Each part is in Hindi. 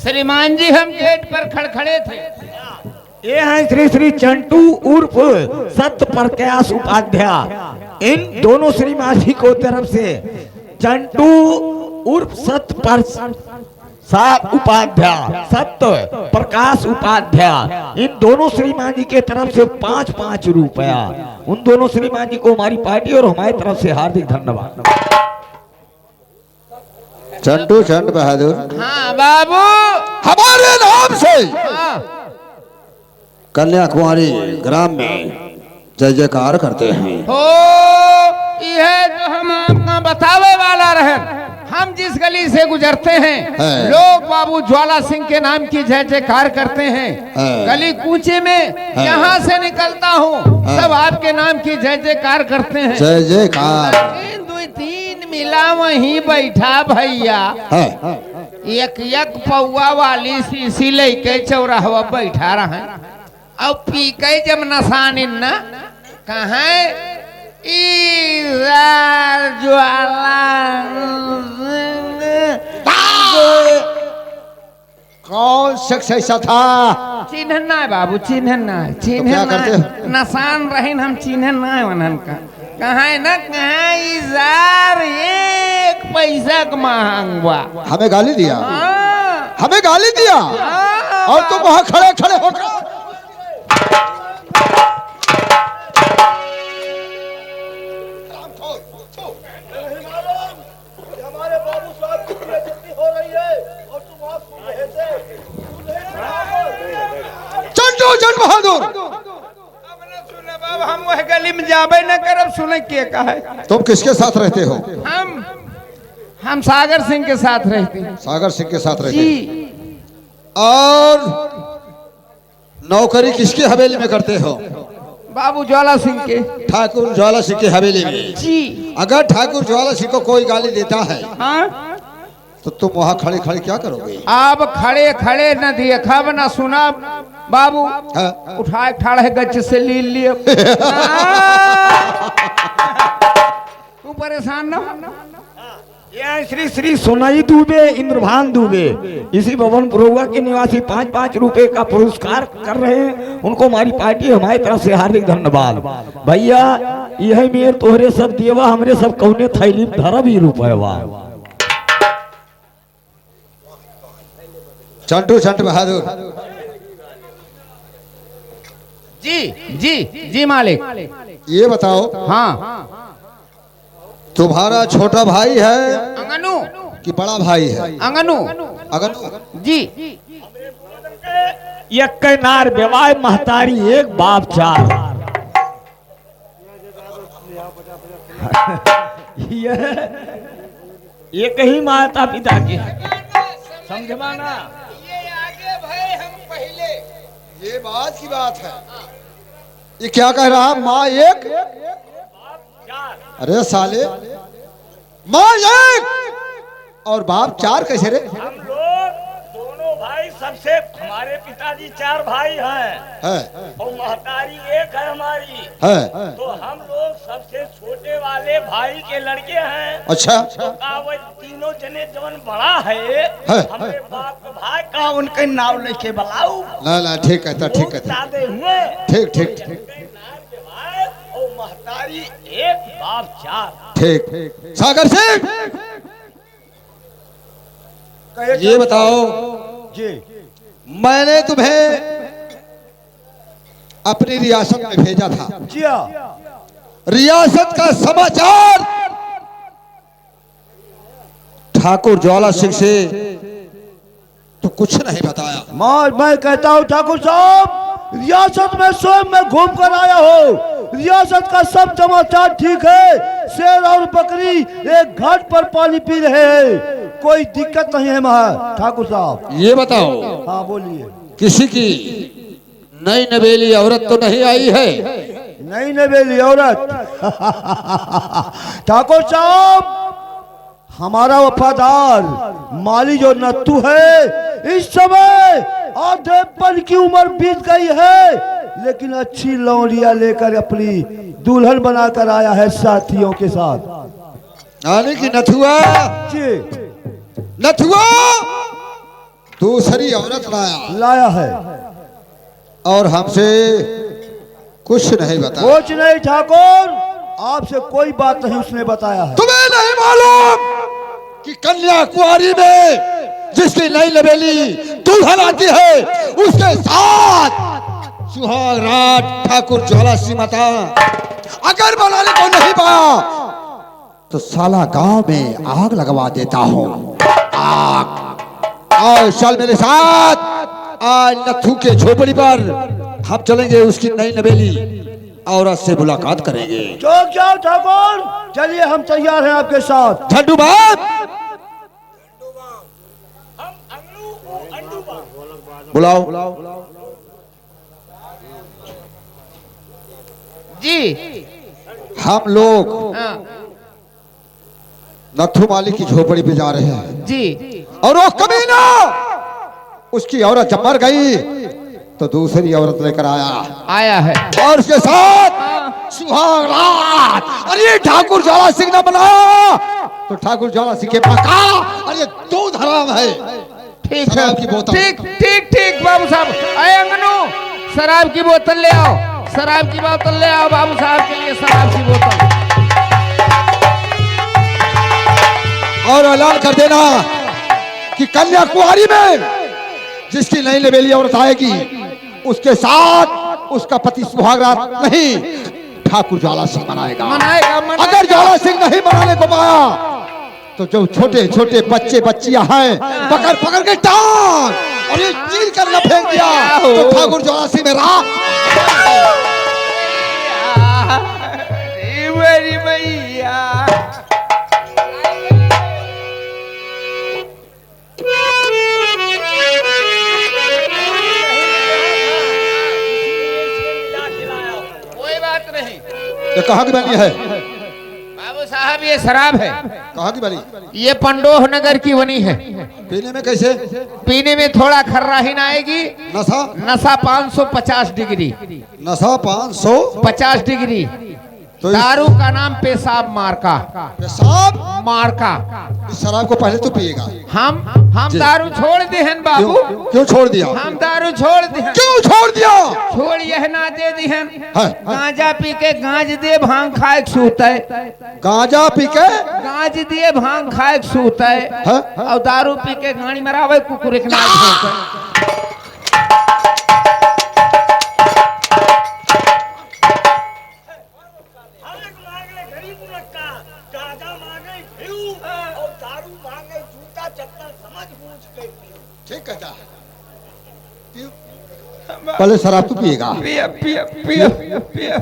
श्रीमान जी हम गेट पर खड़खड़े थे। ये हैं श्री श्री चंटू उर्फ सत्य प्रकाश उपाध्याय। इन दोनों श्रीमान जी को तरफ से चंटू उर्फ सत्य प्रकाश उपाध्याय, इन दोनों श्रीमान जी के तरफ से 5-5 रुपया। उन दोनों श्रीमान जी को हमारी पार्टी और हमारी तरफ से हार्दिक धन्यवाद। चंटू चंद बहादुर, हाँ बाबू, हमारे नाम से हाँ। कन्याकुमारी ग्राम में जय जयकार करते हैं। हो यह जो हम आपका बतावे वाला रहे, हम जिस गली से गुजरते हैं है। लोग बाबू ज्वाला सिंह के नाम की जय जयकार करते हैं। है। गली कूचे में यहाँ से निकलता हूँ, सब आपके नाम की जय जयकार करते हैं। जय जयकार। 1 2 3 मिला वहीं बैठा भैया, है। एक पौआ वाली शीशी लेके चौराहा बैठा रहा, और पी के जब नशान न कहा ज्वाला कौन शख्स ऐसा था? चिन्हना है बाबू, चिन्हना है, चिन्हना करते है। नशान रहे हम चिन्हना है वनन का। कहा है ना, कहा इजार 1 पैसा का मांगवा। हमें गाली दिया, हाँ, हमें गाली दिया, हाँ, और तुम वहां खड़े खड़े होकर चंटू चंद बहादुर, हम वह गली में जाबे न करब। सुने के कहा है? तुम किसके साथ रहते हो? हम सागर सिंह के साथ रहते हैं। सागर सिंह के साथ रहते जी। हो। और नौकरी किसकी हवेली में करते हो? बाबू ज्वाला सिंह के। ठाकुर ज्वाला सिंह की हवेली में। जी। अगर ठाकुर ज्वाला सिंह को कोई गाली देता है हाँ, तो तुम वहां खड़े खड़े क्या करोगे? आप खड़े खड़े न देखा न सुना बाबू, हाँ? उठाए ठाड़े गच से ली लिए। तू परेशान ना हो। ये श्री श्री सोनाई दुबे, इंद्रभान दुबे, इसी भवन पुरोगा के निवासी 5-5 रुपए का पुरस्कार कर रहे हैं। उनको हमारी पार्टी हमारी तरफ से हार्दिक धन्यवाद। भैया यह मेरे तोहरे सब देवा, हमरे सब कौने थैली धरा भी रुपया। चंटू चंद बहादुर, जी जी जी मालिक। ये बताओ, हाँ, तुम्हारा छोटा भाई है अंगनू कि बड़ा भाई है? अंगनू अगर जी। एक नार बेवाय महतारी एक बाप 4। एक ही माता पिता के समझवाना। ये आगे भाई हम पहले। ये बात की बात है। ये क्या कह रहा? माँ एक, अरे साले, माँ एक और बाप 4 कैसे रे? हम लोग दोनों भाई, सबसे हमारे पिताजी 4 भाई हैं है, और महतारी एक है हमारी। है। तो हम लोग सबसे छोटे वाले भाई के लड़के हैं। अच्छा, तो वो तीनों जने जवन बड़ा है, हमारे बाप का भाई का उनके नाम लेके बुलाऊ। ना ना, ठीक कहता, ठीक कहता, दादे हुए ठीक ठीक ठीक और महतारी एक बाप 4। ठीक। सागर सिंह, ये बताओ जी, मैंने तुम्हें अपनी रियासत में भेजा था। जी रियासत का समाचार ठाकुर ज्वाला सिंह से तो कुछ नहीं बताया। मैं कहता हूँ ठाकुर साहब, रियासत में स्वयं मैं घूम कर आया हूँ। रियासत का सब समाचार ठीक है। शेर और बकरी एक घाट पर पानी पी रहे हैं, कोई दिक्कत नहीं है वहाँ। ठाकुर साहब ये बताओ, हाँ बोलिए। किसी की नई नवेली औरत तो नहीं आई है? नहीं नवेली औरत? ठाकुर साहब, हमारा वफादार माली जो नत्थू है, इस समय आधेपन की उम्र बीत गई है, लेकिन अच्छी लौंडिया लेकर अपनी दुल्हन बनाकर आया है साथियों के साथ। यानी कि नथुआ, जी नथुआ दूसरी औरत लाया लाया है। और हमसे कुछ नहीं बताया। कुछ नहीं ठाकुर, आपसे कोई बात नहीं उसने बताया है। तुम्हें नहीं मालूम कि कन्याकुमारी में जिसकी नई नवेली दुल्हन आती है उसके साथ सुहाग रात ठाकुर ज्वाला सिंह माता अगर बनाने को नहीं पाया तो साला गांव में आग लगवा देता हूं। आग। आओ चल मेरे साथ, आज नथु के झोपड़ी पर हम चलेंगे, उसकी नई नवेली औरत से मुलाकात करेंगे। चौक जाओ ठाकुर, चलिए हम तैयार हैं आपके साथ। झंडू बाप बुलाओ। जी हम लोग हाँ नथु माली की झोपड़ी पे जा रहे हैं जी। और वो कमीना उसकी औरत जब मर गई तो दूसरी औरत लेकर आया है और उसके साथ सुहाग रात। और ये ठाकुर ज्वाला सिंह ने बनाया तो ठाकुर ज्वाला सिंह के पका। और ये दूध हराम है। ठीक है, शराब की बोतल। ठीक ठीक ठीक बाबू साहब। अरे अंगनू शराब की बोतल ले आओ, शराब की बोतल ले आओ बाबू साहब के लिए शराब की बोतल। और ऐलान कर देना कि कन्याकुमारी में जिसकी नई नवेली औरत आएगी उसके साथ उसका पति सुहाग रात नहीं ठाकुर ज्वाला सिंह मनाएगा। मनाएगा। अगर ज्वाला सिंह नहीं मनाने को पाया तो जो छोटे छोटे बच्चे बच्चियां हैं पकड़ पकड़ के टांग और ये चीर कर न फेंक दिया तो ठाकुर ज्वाला सिंह में रात। मेरी मैया कोई बात नहीं। ये कहाँ की बनी है? बाबू साहब ये शराब है। कहाँ की बनी? ये पंडोह नगर की बनी है। पीने में कैसे? पीने में थोड़ा खर्राहीन आएगी। नशा? नशा 550 डिग्री। नशा 550 डिग्री। तो दारू का नाम पेशाब मार्का। पेशाब मार्का। इस शराब को पहले तो पिएगा। हम दारू छोड़ दे हैं बाबू। क्यों छोड़ दिया? हम दारू छोड़ दे हैं। क्यों छोड़ दिया? छोड़ यह ना दे दी हैं। हाँ। गांजा पी के गांज दे भांग खाए सूता है। गांजा पी के गांज दिए भांग खाए सूता है। हाँ? और दारू पी के गाड़ी मरावे कुकुर एक नाच होता है। ठीक कहता है। पहले शराब तो पिएगा। पिया पिया पिया पिया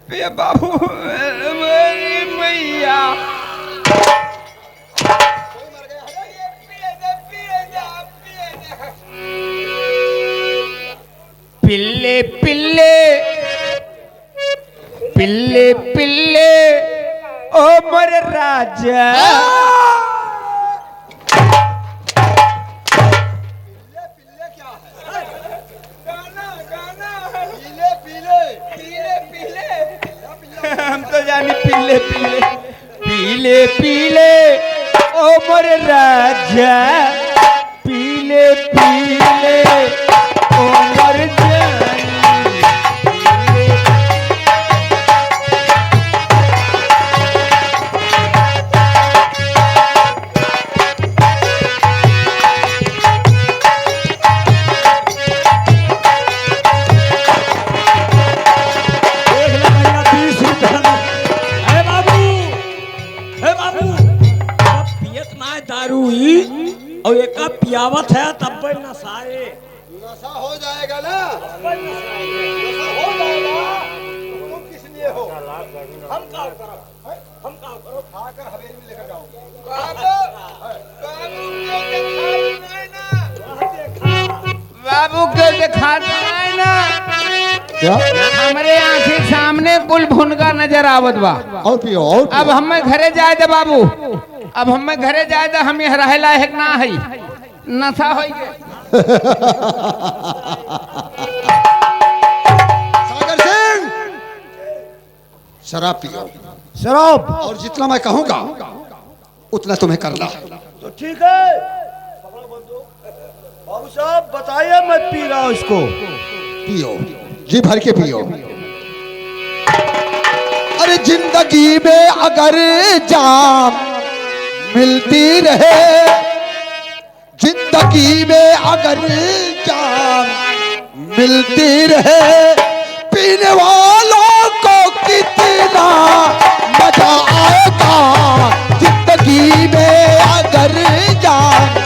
पिया बाबू मेरी मैया। पिल्ले पिल्ले पिल्ले पिल्ले ओ मोरे राजा। हम तो जानी पीले पीले पीले पीले ओ मोरे राजा। पीले पीले ओ मोरे जानी। और एक पियावत है तब नशाए। नशा हो जाएगा ना? नशा हो जाएगा। तुम किस लिए हो? हम काम करो, हम काम करो, खाकर हवेली में लेकर जाओ। बाबू क्यों दिखाता है ना? क्या? हमारे आंखें सामने कुल भुनगा नजर आवत बा। और पियो और पियो। अब हमें घरे जाए दे बाबू। अब हमें घरे जाए दे। हम यहाँ रहे लायक ना है। नशा हो सागर सिंह शराब पियो शराब और जितना मैं कहूंगा उतना तुम्हें करना। तो ठीक है। बाबू साहब बताइए, मैं पी रहा हूँ इसको। पियो, जी भर के पियो। अरे जिंदगी में अगर जाम मिलती रहे, जिंदगी में अगर जाम मिलती रहे, पीने वालों को कितना मजा आएगा। जिंदगी में अगर जाम,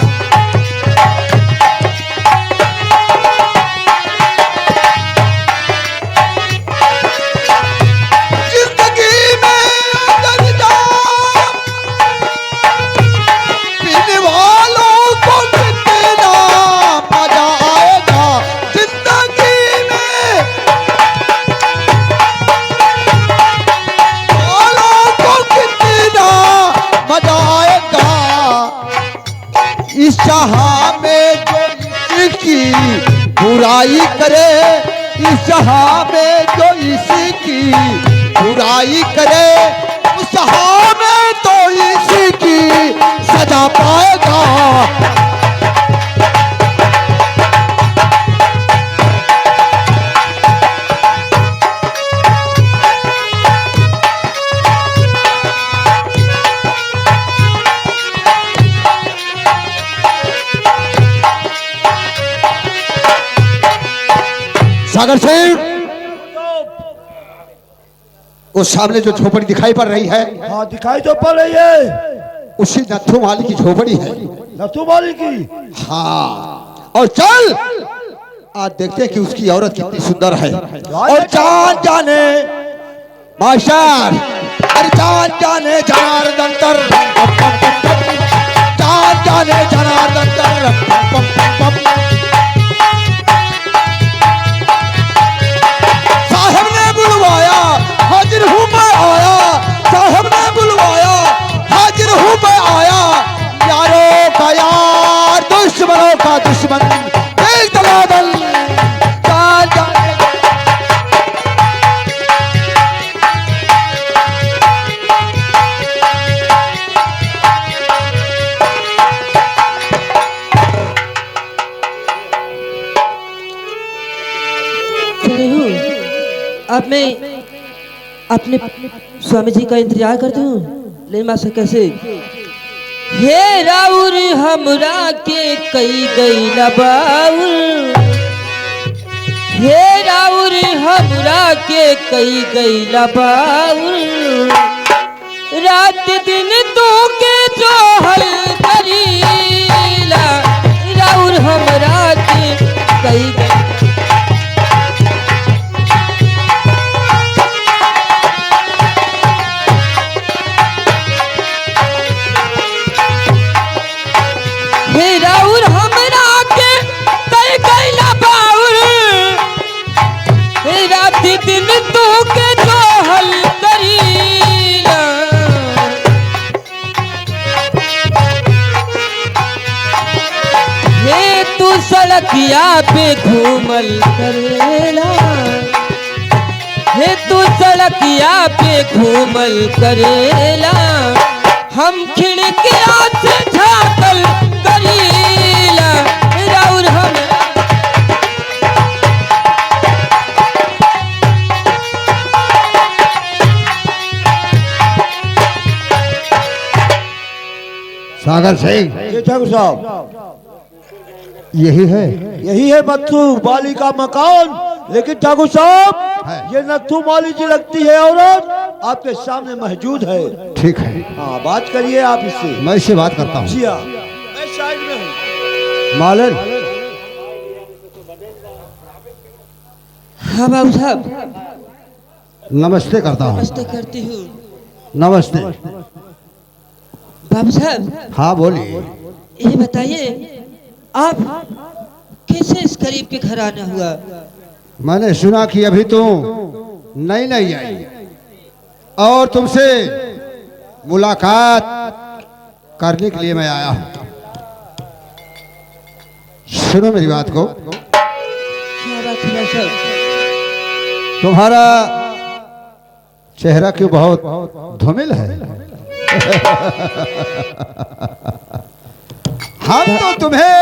इस जहां में जो इसकी बुराई करे, इस जहां में जो इसकी बुराई करे, उस जहां में तो इसकी सजा पाएगा। सागर सिंह, उस सामने जो झोपड़ी दिखाई पड़ रही है, हाँ दिखाई तो पड़ रही है, उसी नथु माली की झोपड़ी है। नथु माली की? हाँ, और चल आज देखते हैं कि उसकी औरत कितनी सुंदर है। और जान जाने मास्टर, अरे जान जाने जनार्दन तर, जान जाने जनार्दन तर। साहब ने बुलवाया, हाजिर हूँ मैं आया, साहब ने बुलवाया, हाजिर हूँ मैं आया। यारों का यार, दुश्मनों का दुश्मन, एक दलादल। अब मैं अपने स्वामी जी का इंतजार करती हूँ, लेकिन मास्टर कैसे? हे राउर हमरा के कई गई लबाउल, हे राउर हमरा के कई गई लबाउल, रात दिन तू के जो हल करीला, राउर हमरा के कई गई। राउर हमरा के कई गईला बाउल, रात दिन तू के जो हल करीला, हे तू सड़किया पे घूमल करेला, हे तू सड़किया पे घूमल करेला, हम खिड़किया से झांकल करीला, राउर हम। सागर सिंह, ये ठाकुर साहब, यही है, यही है नथु माली का मकान। लेकिन ठाकुर साहब, ये नथु माली जी लगती है औरत, आपके सामने मौजूद है। ठीक है, हाँ बात करिए आप इससे। मैं इससे बात करता हूँ। जी हाँ, मैं साइड में हूँ। मालन, हाँ बाबू साहब, नमस्ते करता हूँ। नमस्ते करती हूँ। नमस्ते। बाबू साहब, हाँ बोलिए। ये बताइए आप कैसे इस गरीब के घर आना हुआ? मैंने सुना कि अभी तो नई नई आई और तुमसे मुलाकात करने के लिए मैं आया हूँ। सुनो मेरी बात को। क्या बात है साहब? तुम्हारा चेहरा क्यों बहुत धूमिल है? हम तो तुम्हें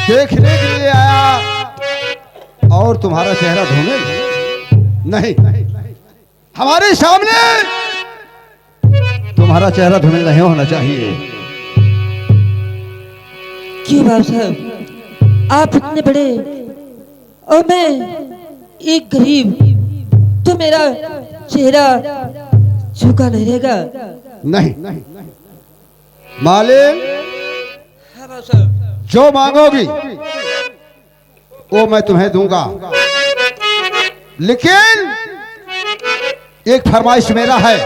देखने के लिए आया और तुम्हारा चेहरा धोने नहीं, हमारे सामने तुम्हारा चेहरा धुमिल नहीं होना चाहिए। क्यों बाबू साहब, आप इतने बड़े और मैं एक गरीब, तो मेरा चेहरा झुका नहीं रहेगा? नहीं मालिक, हाँ बाबू साहब। जो मांगोगी वो मैं तुम्हें दूंगा, लेकिन एक फरमाइश मेरा है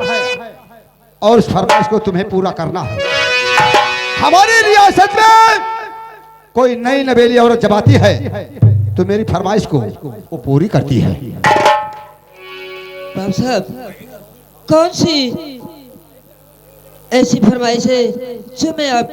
और उस फरमाइश को तुम्हें पूरा करना है। हमारी रियासत में कोई नई नवेली औरत जब आती है तो मेरी फरमाइश को वो पूरी करती है। बाबू साहब, कौन सी ऐसी फरमाइश है जो मैं आपकी